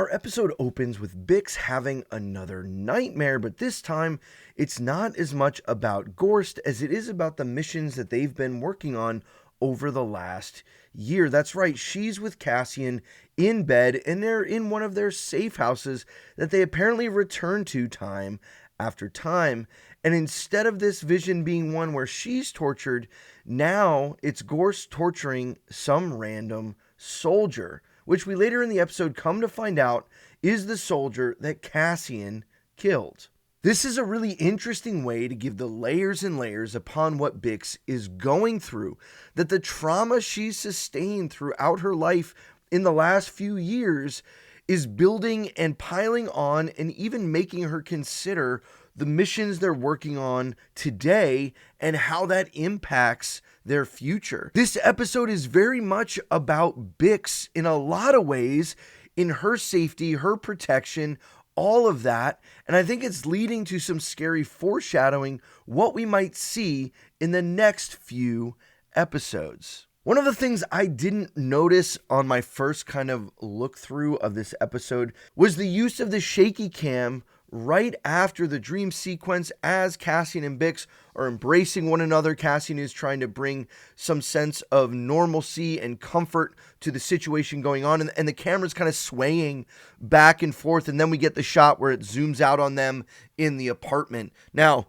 Our episode opens with Bix having another nightmare, but this time it's not as much about Gorst as it is about the missions that they've been working on over the last year. That's right, she's with Cassian in bed, and they're in one of their safe houses that they apparently return to time after time. And instead of this vision being one where she's tortured, now it's Gorst torturing some random soldier, which we later in the episode come to find out is the soldier that Cassian killed. This is a really interesting way to give the layers and layers upon what Bix is going through, that the trauma she's sustained throughout her life in the last few years is building and piling on and even making her consider the missions they're working on today and how that impacts their future. This episode is very much about Bix in a lot of ways, in her safety, her protection, all of that. And I think it's leading to some scary foreshadowing what we might see in the next few episodes. One of the things I didn't notice on my first kind of look through of this episode was the use of the shaky cam right after the dream sequence as Cassian and Bix are embracing one another. Cassian is trying to bring some sense of normalcy and comfort to the situation going on, and the camera's kind of swaying back and forth, and then we get the shot where it zooms out on them in the apartment. Now,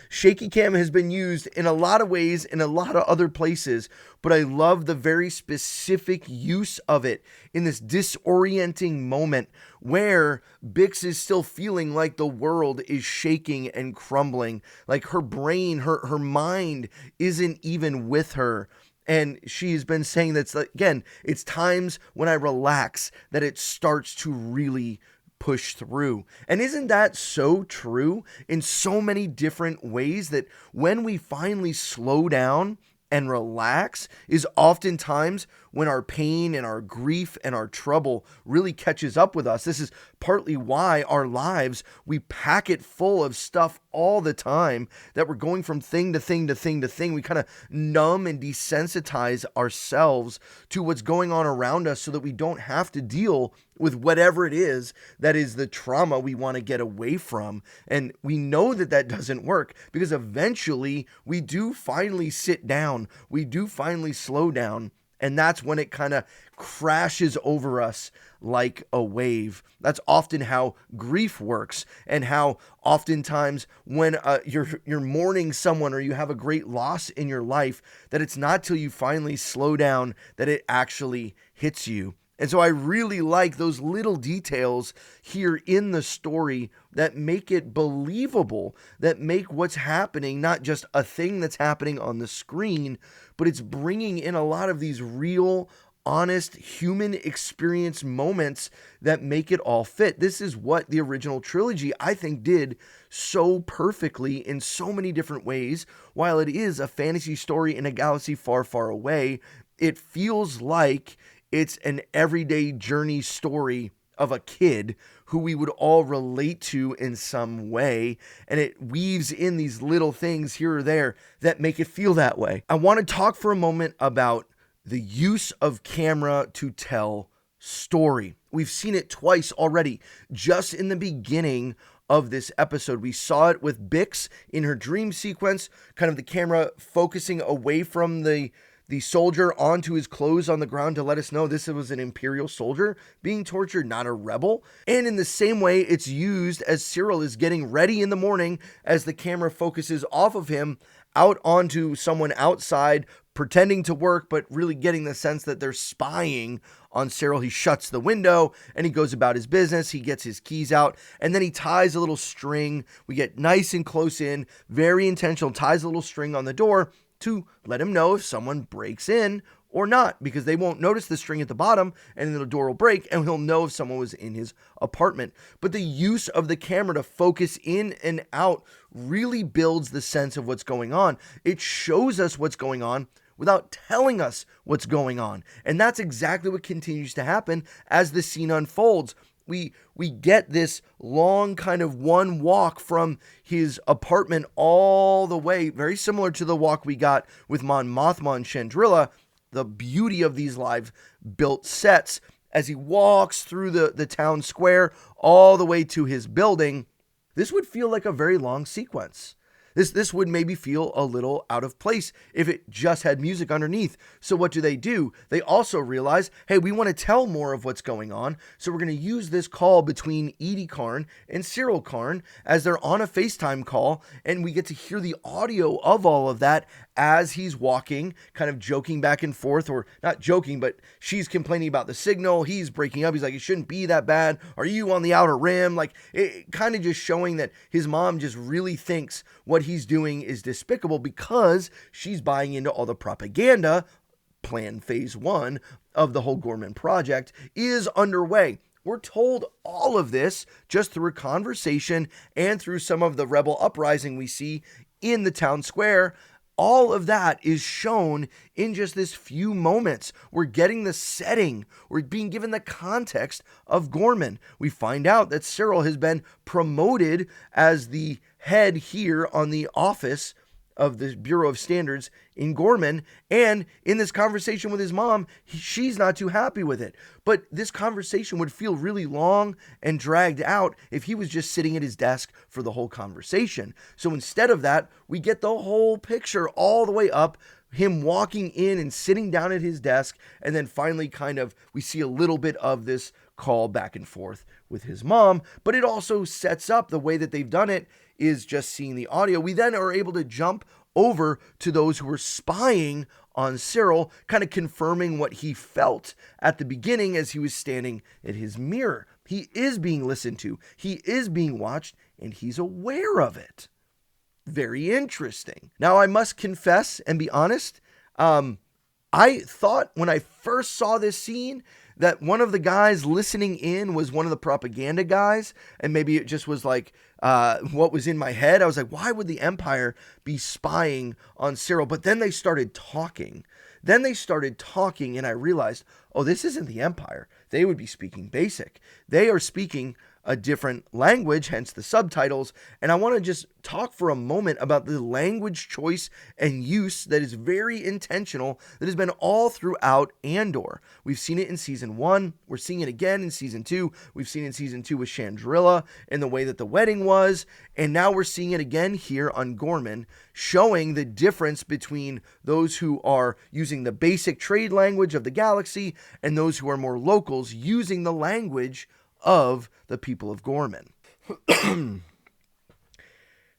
shaky cam has been used in a lot of ways in a lot of other places, but I love the very specific use of it in this disorienting moment where Bix is still feeling like the world is shaking and crumbling, like her brain, her mind isn't even with her. And she's been saying that, again, it's times when I relax that it starts to really push through. And isn't that so true in so many different ways, that when we finally slow down and relax is oftentimes when our pain and our grief and our trouble really catches up with us. This is partly why our lives, we pack it full of stuff all the time, that we're going from thing to thing to thing to thing. We kind of numb and desensitize ourselves to what's going on around us so that we don't have to deal with whatever it is that is the trauma we want to get away from. And we know that that doesn't work, because eventually we do finally sit down, we do finally slow down, and that's when it kind of crashes over us like a wave. That's often how grief works, and how oftentimes when you're mourning someone or you have a great loss in your life, that it's not till you finally slow down that it actually hits you. And so I really like those little details here in the story that make it believable, that make what's happening not just a thing that's happening on the screen, but it's bringing in a lot of these real, honest human experience moments that make it all fit. This is what the original trilogy, I think, did so perfectly in so many different ways. While it is a fantasy story in a galaxy far, far away, it feels like it's an everyday journey story of a kid who we would all relate to in some way. And it weaves in these little things here or there that make it feel that way. I want to talk for a moment about the use of camera to tell story. We've seen it twice already, just in the beginning of this episode. We saw it with Bix in her dream sequence, kind of the camera focusing away from the soldier onto his clothes on the ground to let us know this was an Imperial soldier being tortured, not a rebel. And in the same way, it's used as Cyril is getting ready in the morning, as the camera focuses off of him out onto someone outside pretending to work, but really getting the sense that they're spying on Cyril. He shuts the window and he goes about his business. He gets his keys out, and then he ties a little string. We get nice and close in, very intentional, ties a little string on the door to let him know if someone breaks in or not, because they won't notice the string at the bottom, and then the door will break and he'll know if someone was in his apartment. But the use of the camera to focus in and out really builds the sense of what's going on. It shows us what's going on without telling us what's going on. And that's exactly what continues to happen as the scene unfolds. We get this long kind of one walk from his apartment all the way, very similar to the walk we got with Mon Mothma and Chandrilla, the beauty of these live built sets, as he walks through the town square all the way to his building, this would feel like a very long sequence. This would maybe feel a little out of place if it just had music underneath. So what do? They also realize, hey, we want to tell more of what's going on. So we're going to use this call between Edie Karn and Cyril Karn as they're on a FaceTime call. And we get to hear the audio of all of that as he's walking, kind of joking back and forth, or not joking, but she's complaining about the signal. He's breaking up. He's like, it shouldn't be that bad. Are you on the outer rim? Like, it kind of just showing that his mom just really thinks what he's doing is despicable because she's buying into all the propaganda. Plan phase 1 of the whole Gorman project is underway. We're told all of this just through a conversation and through some of the rebel uprising we see in the town square. All of that is shown in just this few moments. We're getting the setting. We're being given the context of Gorman. We find out that Cyril has been promoted as the head here on the office of the Bureau of Standards in Gorman. And in this conversation with his mom, she's not too happy with it. But this conversation would feel really long and dragged out if he was just sitting at his desk for the whole conversation. So instead of that, we get the whole picture all the way up, him walking in and sitting down at his desk. And then finally we see a little bit of this call back and forth with his mom. But it also sets up the way that they've done it is just seeing the audio. We then are able to jump over to those who were spying on Cyril, kind of confirming what he felt at the beginning as he was standing at his mirror. He is being listened to, he is being watched, and he's aware of it. Very interesting. Now, I must confess and be honest, I thought when I first saw this scene that one of the guys listening in was one of the propaganda guys, and maybe it just was like what was in my head. I was like, why would the Empire be spying on Cyril? But then they started talking. And I realized, oh, this isn't the Empire. They would be speaking Basic. They are speaking a different language, hence the subtitles. And I want to just talk for a moment about the language choice and use that is very intentional, that has been all throughout Andor. We've seen it in season 1. We're seeing it again in season 2. We've seen it in season 2 with Chandrilla and the way that the wedding was. And now we're seeing it again here on Gorman, showing the difference between those who are using the basic trade language of the galaxy and those who are more locals using the language of the people of Gorman. And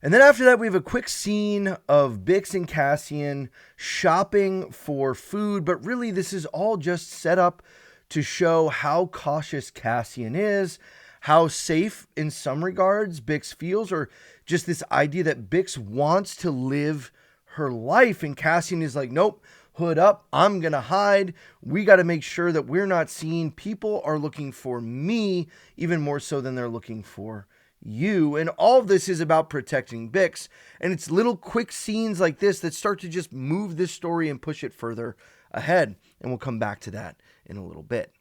then after that, we have a quick scene of Bix and Cassian shopping for food, but really this is all just set up to show how cautious Cassian is, how safe in some regards Bix feels, or just this idea that Bix wants to live her life, and Cassian is like, nope, hood up, I'm gonna hide. We got to make sure that we're not seen. People are looking for me even more so than they're looking for you. And all of this is about protecting Bix. And it's little quick scenes like this that start to just move this story and push it further ahead. And we'll come back to that in a little bit.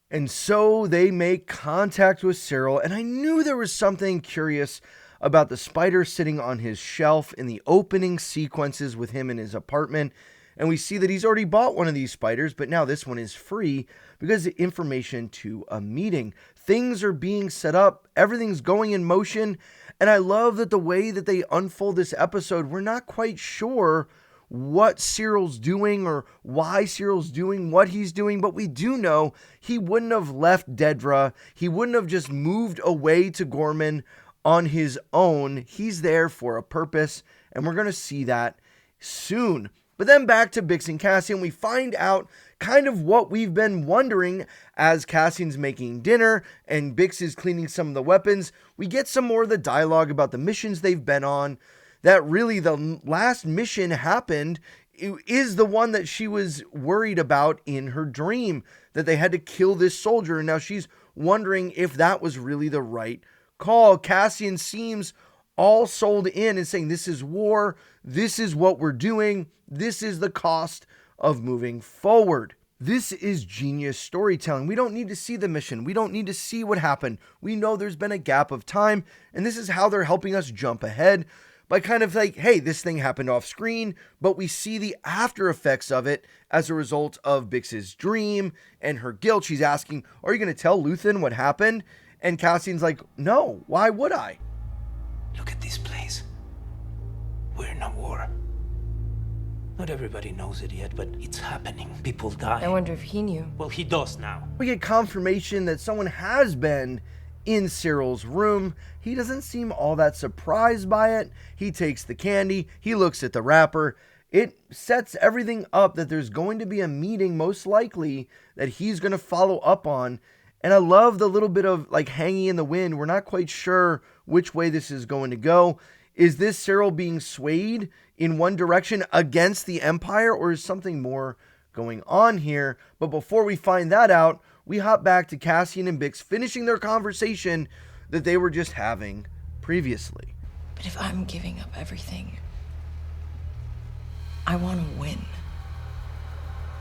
And so they make contact with Cyril. And I knew there was something curious about the spider sitting on his shelf in the opening sequences with him in his apartment. And we see that he's already bought one of these spiders, but now this one is free because of information to a meeting. Things are being set up. Everything's going in motion. And I love that the way that they unfold this episode, we're not quite sure what Cyril's doing or why Cyril's doing what he's doing, but we do know he wouldn't have left Dedra. He wouldn't have just moved away to Gorman on his own. He's there for a purpose, and we're going to see that soon. But then back to Bix and Cassian, we find out kind of what we've been wondering as Cassian's making dinner and Bix is cleaning some of the weapons. We get some more of the dialogue about the missions they've been on, that really the last mission happened is the one that she was worried about in her dream, that they had to kill this soldier. And now she's wondering if that was really the right call. Cassian seems all sold in and saying, this is war. This is what we're doing. This is the cost of moving forward. This is genius storytelling. We don't need to see the mission. We don't need to see what happened. We know there's been a gap of time, and this is how they're helping us jump ahead. by kind of like, hey, this thing happened off screen, but we see the after effects of it as a result of Bix's dream and her guilt. She's asking, are you going to tell Luthen what happened? And Cassian's like, no, why would I? Look at this place. We're in a war. Not everybody knows it yet, but it's happening. People die. I wonder if he knew. Well, he does now. We get confirmation that someone has been in Cyril's room. He doesn't seem all that surprised by it. He takes the candy. He looks at the wrapper. It sets everything up that there's going to be a meeting, most likely, that he's going to follow up on. And I love the little bit of like hanging in the wind. We're not quite sure which way this is going to go. Is this Cyril being swayed in one direction against the Empire, or is something more going on here? But before we find that out, we hop back to Cassian and Bix finishing their conversation that they were just having previously. But if I'm giving up everything, I want to win.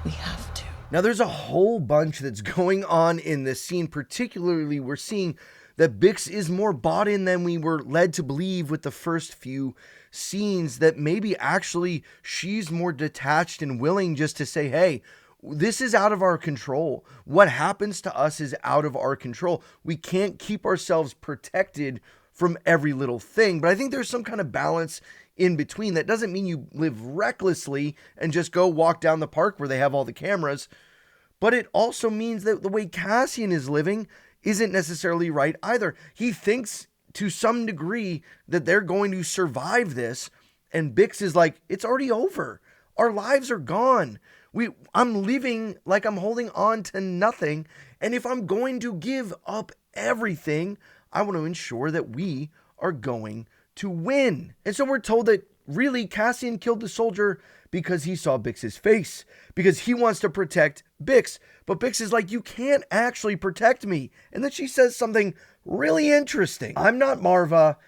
We have to. Now, there's a whole bunch that's going on in this scene. Particularly, we're seeing that Bix is more bought in than we were led to believe with the first few scenes, that maybe actually she's more detached and willing just to say, hey, this is out of our control. What happens to us is out of our control. We can't keep ourselves protected from every little thing. But I think there's some kind of balance in between. That doesn't mean you live recklessly and just go walk down the park where they have all the cameras. But it also means that the way Cassian is living isn't necessarily right either. He thinks to some degree that they're going to survive this. And Bix is like, it's already over. Our lives are gone. I'm living like I'm holding on to nothing. And if I'm going to give up everything, I want to ensure that we are going to win. And so we're told that really Cassian killed the soldier because he saw Bix's face, because he wants to protect Bix. But Bix is like, you can't actually protect me. And then she says something really interesting. I'm not Marva.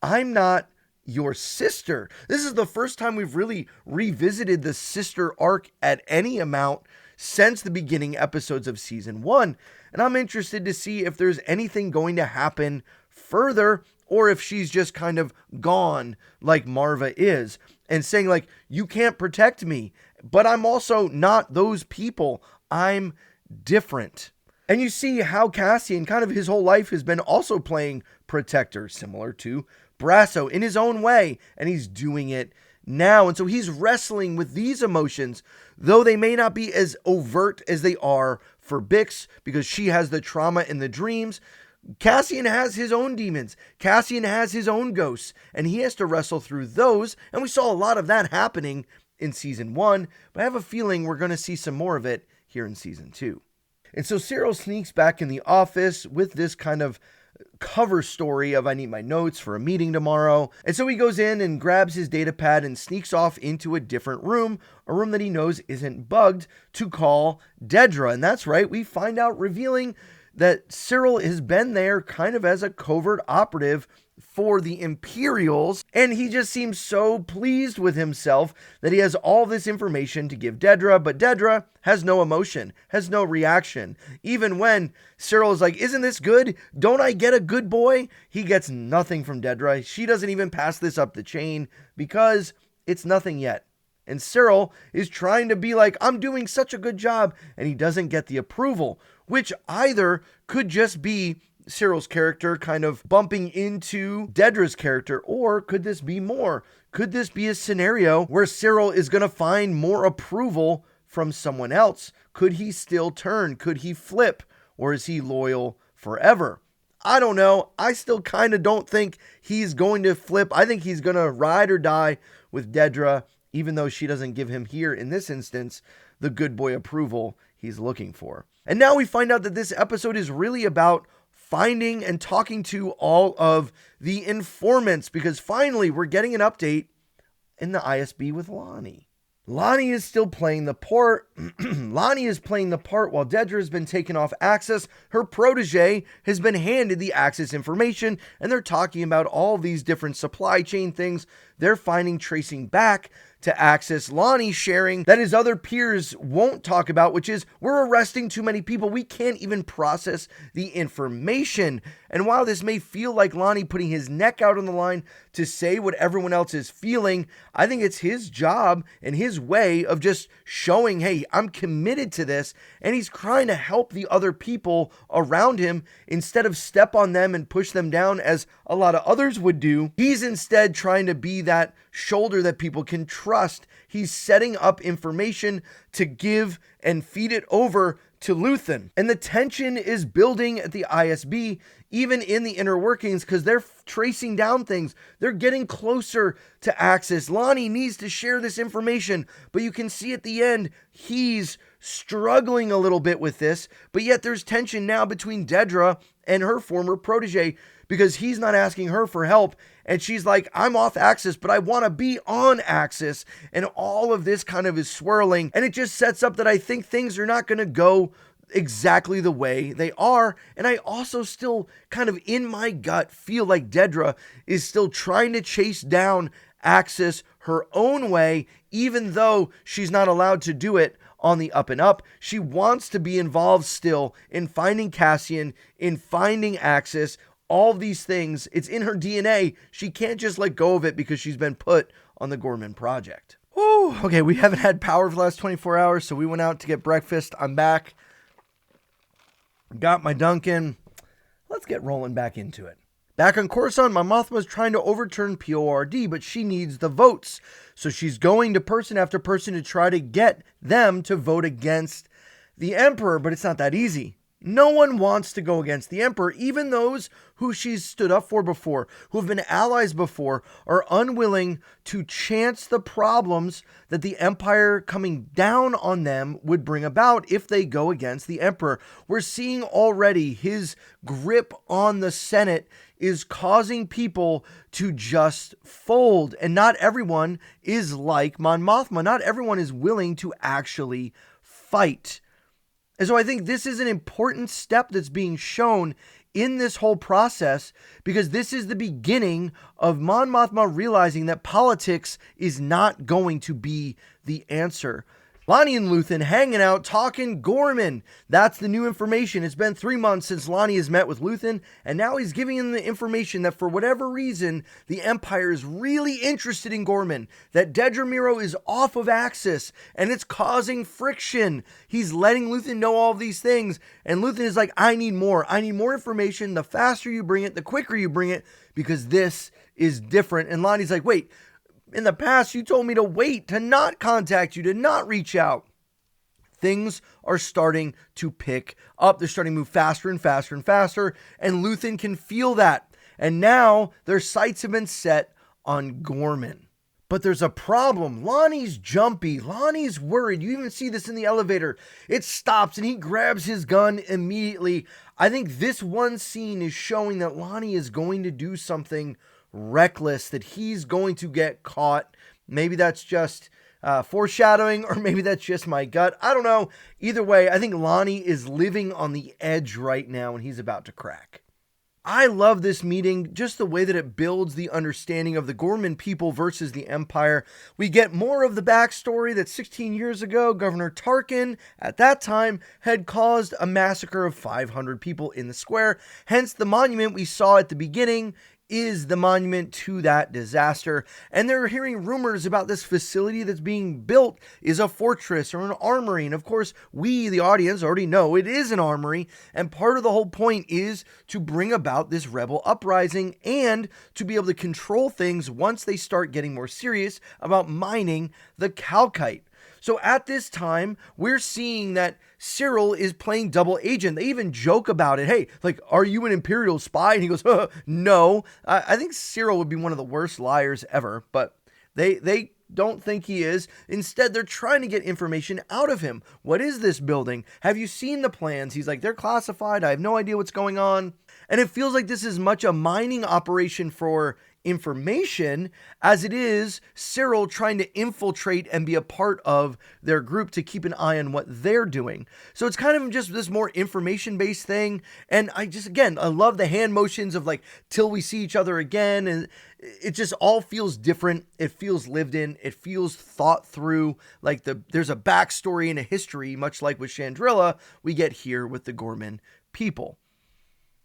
I'm not your sister. This is the first time we've really revisited the sister arc at any amount since the beginning episodes of season 1. And I'm interested to see if there's anything going to happen further, or if she's just kind of gone like Marva is and saying like, you can't protect me, but I'm also not those people. I'm different. And you see how Cassian kind of his whole life has been also playing protector, similar to Brasso in his own way, and he's doing it now. And so he's wrestling with these emotions, though they may not be as overt as they are for Bix, because she has the trauma and the dreams. Cassian has his own demons. Cassian has his own ghosts, and he has to wrestle through those. And we saw a lot of that happening in season 1, but I have a feeling we're going to see some more of it here in season 2. And so Cyril sneaks back in the office with this kind of cover story of I need my notes for a meeting tomorrow. And so he goes in and grabs his data pad and sneaks off into a different room, a room that he knows isn't bugged, to call Dedra. And that's right, we find out, revealing that Cyril has been there kind of as a covert operative for the Imperials, and he just seems so pleased with himself that he has all this information to give Dedra, but Dedra has no emotion, has no reaction. Even when Cyril is like, isn't this good? Don't I get a good boy? He gets nothing from Dedra. She doesn't even pass this up the chain because it's nothing yet. And Cyril is trying to be like, I'm doing such a good job, and he doesn't get the approval, which either could just be Cyril's character kind of bumping into Dedra's character, or could this be more? Could this be a scenario where Cyril is going to find more approval from someone else? Could he still turn? Could he flip? Or is he loyal forever? I don't know. I still kind of don't think he's going to flip. I think he's going to ride or die with Dedra, even though she doesn't give him here, in this instance, the good boy approval he's looking for. And now we find out that this episode is really about finding and talking to all of the informants, because finally we're getting an update in the ISB with Lonnie. Lonnie is still playing the part. Lonnie is playing the part while Dedra has been taken off Axis. Her protege has been handed the Axis information, and they're talking about all these different supply chain things they're finding, tracing back to Axis. Lonnie sharing that his other peers won't talk about, which is we're arresting too many people. We can't even process the information. And while this may feel like Lonnie putting his neck out on the line to say what everyone else is feeling, I think it's his job and his way of just showing, hey, I'm committed to this. And he's trying to help the other people around him instead of step on them and push them down as a lot of others would do. He's instead trying to be that shoulder that people can trust. He's setting up information to give and feed it over to Luthen. And the tension is building at the ISB, even in the inner workings, because they're tracing down things. They're getting closer to Axis. Lonnie needs to share this information, but you can see at the end, he's struggling a little bit with this, but yet there's tension now between Dedra and her former protege, because he's not asking her for help. And she's like, I'm off Axis, but I want to be on Axis. And all of this kind of is swirling. And it just sets up that I think things are not going to go exactly the way they are. And I also still kind of in my gut feel like Dedra is still trying to chase down Axis her own way, even though she's not allowed to do it on the up and up. She wants to be involved still in finding Cassian, in finding Axis, all of these things. It's in her DNA. She can't just let go of it because she's been put on the Gorman project. Whew. Okay, we haven't had power for the last 24 hours, so we went out to get breakfast. I'm back. Got my Dunkin'. Let's get rolling back into it. Back on Coruscant, Mon Mothma's trying to overturn PORD, but she needs the votes. So she's going to person after person to try to get them to vote against the Emperor, but it's not that easy. No one wants to go against the Emperor. Even those who she's stood up for before, who have been allies before, are unwilling to chance the problems that the Empire coming down on them would bring about if they go against the Emperor. We're seeing already his grip on the Senate is causing people to just fold. And not everyone is like Mon Mothma. Not everyone is willing to actually fight. And so I think this is an important step that's being shown in this whole process, because this is the beginning of Mon Mothma realizing that politics is not going to be the answer. Lonnie and Luthen hanging out, talking Gorman. That's the new information. It's been 3 months since Lonnie has met with Luthen, and now he's giving him the information that for whatever reason, the Empire is really interested in Gorman, that Dedra Meero is off of Axis, and it's causing friction. He's letting Luthen know all of these things, and Luthen is like, I need more. I need more information. The faster you bring it, the quicker you bring it, because this is different. And Lonnie's like, wait, in the past, you told me to wait, to not contact you, to not reach out. Things are starting to pick up. They're starting to move faster and faster and faster. And Luthen can feel that. And now their sights have been set on Gorman. But there's a problem. Lonnie's jumpy. Lonnie's worried. You even see this in the elevator. It stops and he grabs his gun immediately. I think this one scene is showing that Lonnie is going to do something reckless, that he's going to get caught. Maybe that's just foreshadowing, or maybe that's just my gut. I don't know. Either way, I think Lonnie is living on the edge right now and he's about to crack. I love this meeting, just the way that it builds the understanding of the Gorman people versus the Empire. We get more of the backstory that 16 years ago, Governor Tarkin, at that time, had caused a massacre of 500 people in the square. Hence, the monument we saw at the beginning is the monument to that disaster. And they're hearing rumors about this facility that's being built is a fortress or an armory. And of course, we, the audience, already know it is an armory. And part of the whole point is to bring about this rebel uprising and to be able to control things once they start getting more serious about mining the calcite. So at this time, we're seeing that Cyril is playing double agent. They even joke about it. Hey, like, are you an Imperial spy? And he goes, no. I think Cyril would be one of the worst liars ever, but they don't think he is. Instead, they're trying to get information out of him. What is this building? Have you seen the plans? He's like, they're classified. I have no idea what's going on. And it feels like this is much a mining operation for information as it is Cyril trying to infiltrate and be a part of their group to keep an eye on what they're doing. So it's kind of just this more information-based thing. And I love the hand motions of like, till we see each other again. And it just all feels different. It feels lived in. It feels thought through. Like there's a backstory and a history, much like with Chandrilla, we get here with the Gorman people.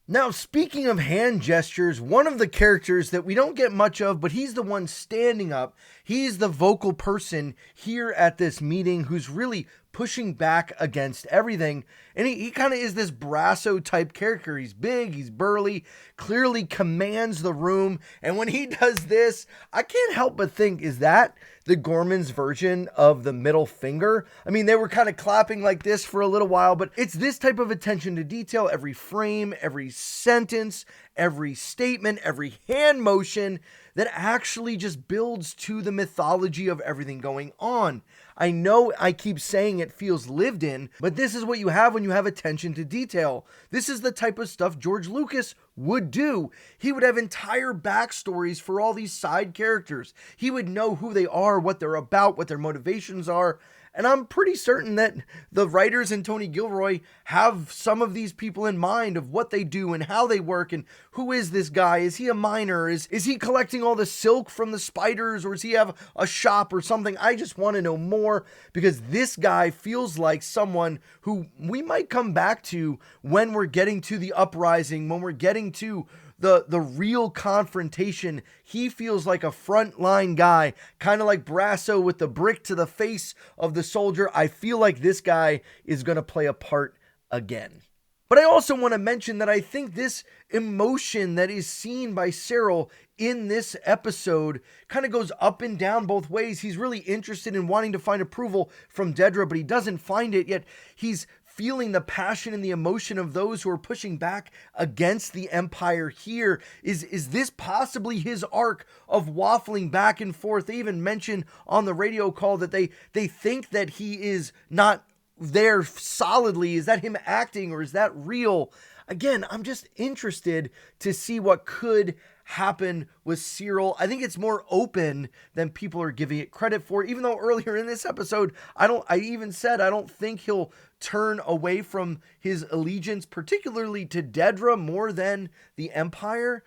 Now, speaking of hand gestures, one of the characters that we don't get much of, but he's the one standing up. He's the vocal person here at this meeting who's really pushing back against everything. And he kind of is this Brasso type character. He's big, he's burly, clearly commands the room. And when he does this, I can't help but think, is that the Gorman's version of the middle finger? I mean, they were kind of clapping like this for a little while, but it's this type of attention to detail, every frame, every sentence, every statement, every hand motion that actually just builds to the mythology of everything going on. I know I keep saying it feels lived in, but this is what you have when you have attention to detail. This is the type of stuff George Lucas would do. He would have entire backstories for all these side characters. He would know who they are, what they're about, what their motivations are. And I'm pretty certain that the writers and Tony Gilroy have some of these people in mind of what they do and how they work and who is this guy? Is he a miner? Is he collecting all the silk from the spiders, or does he have a shop or something? I just want to know more, because this guy feels like someone who we might come back to when we're getting to the uprising, when we're getting to the real confrontation. He feels like a frontline guy, kind of like Brasso with the brick to the face of the soldier. I feel like this guy is going to play a part again. But I also want to mention that I think this emotion that is seen by Cyril in this episode kind of goes up and down both ways. He's really interested in wanting to find approval from Dedra, but he doesn't find it, yet he's feeling the passion and the emotion of those who are pushing back against the Empire here. Is this possibly his arc of waffling back and forth? They even mention on the radio call that they think that he is not there solidly. Is that him acting, or is that real? Again, I'm just interested to see what could happen with Cyril. I think it's more open than people are giving it credit for, even though earlier in this episode, I even said I don't think he'll turn away from his allegiance, particularly to Dedra, more than the Empire.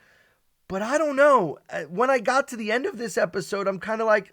But I don't know. When I got to the end of this episode, I'm kind of like,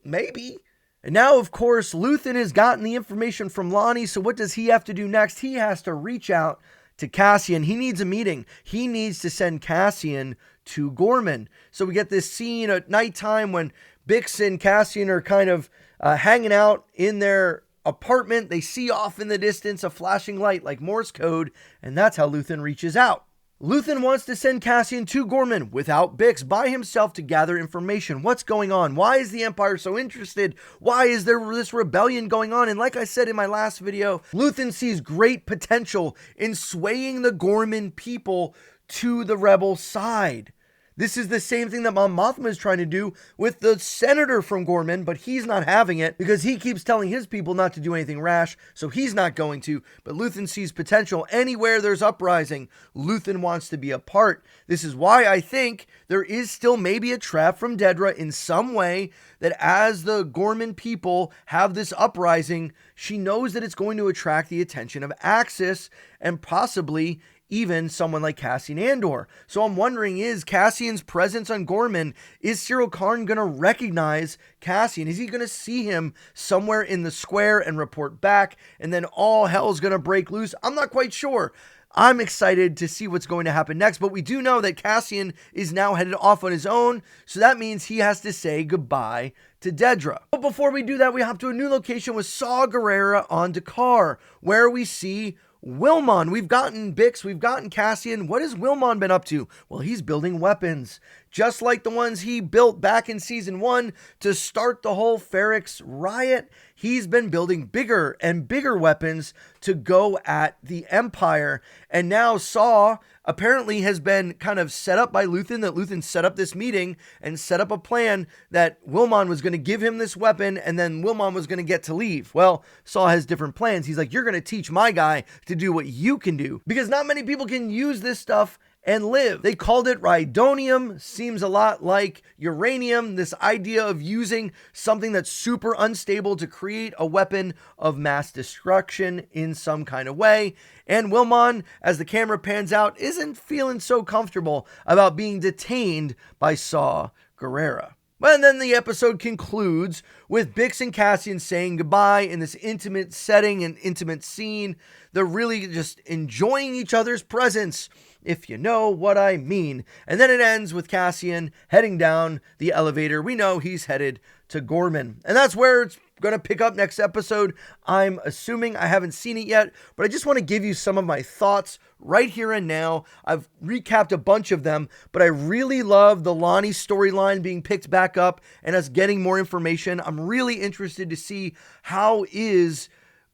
maybe. And now, of course, Luthen has gotten the information from Lonnie, so what does he have to do next? He has to reach out to Cassian. He needs a meeting. He needs to send Cassian to Gorman. So we get this scene at nighttime when Bix and Cassian are kind of hanging out in their apartment. They see off in the distance a flashing light like Morse code, and that's how Luthen reaches out. Luthen wants to send Cassian to Gorman without Bix, by himself, to gather information. What's going on? Why is the Empire so interested? Why is there this rebellion going on? And like I said in my last video, Luthen sees great potential in swaying the Gorman people to the rebel side. This is the same thing that Mon Mothma is trying to do with the senator from Gorman, but he's not having it because he keeps telling his people not to do anything rash, so he's not going to. But Luthen sees potential. Anywhere there's uprising, Luthen wants to be a part. This is why I think there is still maybe a trap from Dedra in some way, that as the Gorman people have this uprising, she knows that it's going to attract the attention of Axis and possibly even someone like Cassian Andor. So I'm wondering, is Cassian's presence on Gorman, is Cyril Karn going to recognize Cassian? Is he going to see him somewhere in the square and report back, and then all hell's going to break loose? I'm not quite sure. I'm excited to see what's going to happen next, but we do know that Cassian is now headed off on his own, so that means he has to say goodbye to Dedra. But before we do that, we hop to a new location with Saw Gerrera on Dakar, where we see Wilmon. We've gotten Bix, we've gotten Cassian. What has Wilmon been up to? Well, he's building weapons, just like the ones he built back in season 1 to start the whole Ferrix riot. He's been building bigger and bigger weapons to go at the Empire. And now Saw apparently has been kind of set up by Luthen, that Luthen set up this meeting and set up a plan that Wilmon was going to give him this weapon, and then Wilmon was going to get to leave. Well, Saw has different plans. He's like, you're going to teach my guy to do what you can do, because not many people can use this stuff and live. They called it rhydonium. Seems a lot like uranium, this idea of using something that's super unstable to create a weapon of mass destruction in some kind of way. And Wilmon, as the camera pans out, isn't feeling so comfortable about being detained by Saw Gerrera. And then the episode concludes with Bix and Cassian saying goodbye in this intimate setting and intimate scene. They're really just enjoying each other's presence, if you know what I mean. And then it ends with Cassian heading down the elevator. We know he's headed to Gorman. And that's where it's going to pick up next episode. I'm assuming. I haven't seen it yet, but I just want to give you some of my thoughts right here and now. I've recapped a bunch of them, but I really love the Lonnie storyline being picked back up and us getting more information. I'm really interested to see how is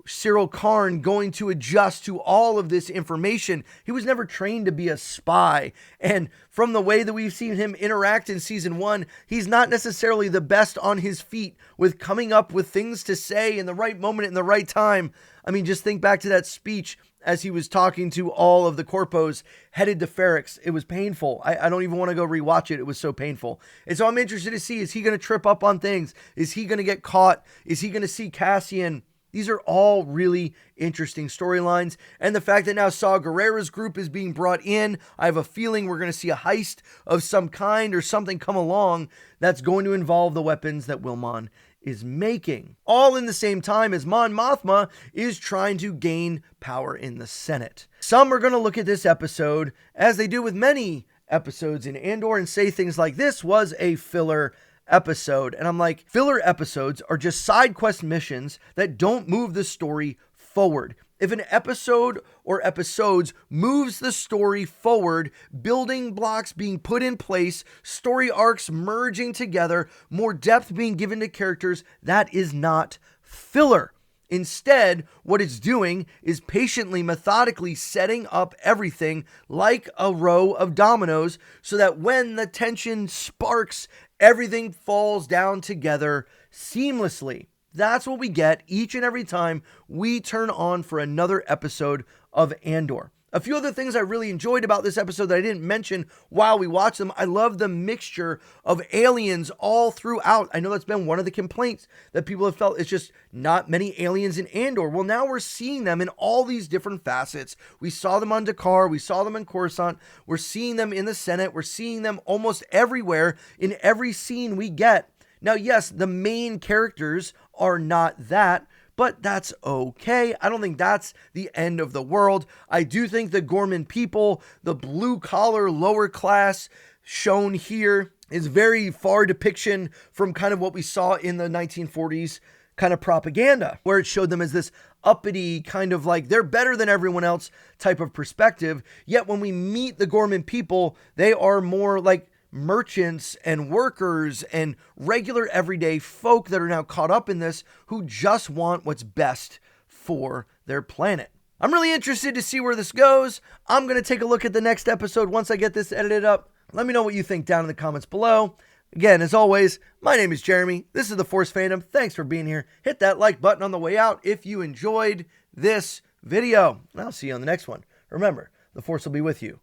Cyril Karn going to adjust to all of this information. He was never trained to be a spy. And from the way that we've seen him interact in season 1, he's not necessarily the best on his feet with coming up with things to say in the right moment, in the right time. I mean, just think back to that speech as he was talking to all of the corpos headed to Ferrix. It was painful. I don't even want to go rewatch it. It was so painful. And so I'm interested to see, is he going to trip up on things? Is he going to get caught? Is he going to see Cassian? These are all really interesting storylines. And the fact that now Saw Gerrera's group is being brought in, I have a feeling we're going to see a heist of some kind or something come along that's going to involve the weapons that Wilmon is making. All in the same time as Mon Mothma is trying to gain power in the Senate. Some are going to look at this episode, as they do with many episodes in Andor, and say things like this was a filler episode. And I'm like, filler episodes are just side quest missions that don't move the story forward. If an episode or episodes moves the story forward, building blocks being put in place, story arcs merging together, more depth being given to characters, that is not filler. Instead, what it's doing is patiently, methodically setting up everything like a row of dominoes so that when the tension sparks, everything falls down together seamlessly. That's what we get each and every time we turn on for another episode of Andor. A few other things I really enjoyed about this episode that I didn't mention while we watched them. I love the mixture of aliens all throughout. I know that's been one of the complaints that people have felt. It's just not many aliens in Andor. Well, now we're seeing them in all these different facets. We saw them on Dakar. We saw them in Coruscant. We're seeing them in the Senate. We're seeing them almost everywhere in every scene we get. Now, yes, the main characters are not that, but that's okay. I don't think that's the end of the world. I do think the Gorman people, the blue-collar, lower class shown here, is very far depiction from kind of what we saw in the 1940s kind of propaganda, where it showed them as this uppity kind of like they're better than everyone else type of perspective. Yet when we meet the Gorman people, they are more like merchants and workers and regular everyday folk that are now caught up in this, who just want what's best for their planet. I'm really interested to see where this goes. I'm going to take a look at the next episode once I get this edited up. Let me know what you think down in the comments below. Again, as always, my name is Jeremy. This is The Force Fandom. Thanks for being here. Hit that like button on the way out if you enjoyed this video. And I'll see you on the next one. Remember, the Force will be with you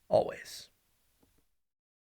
always.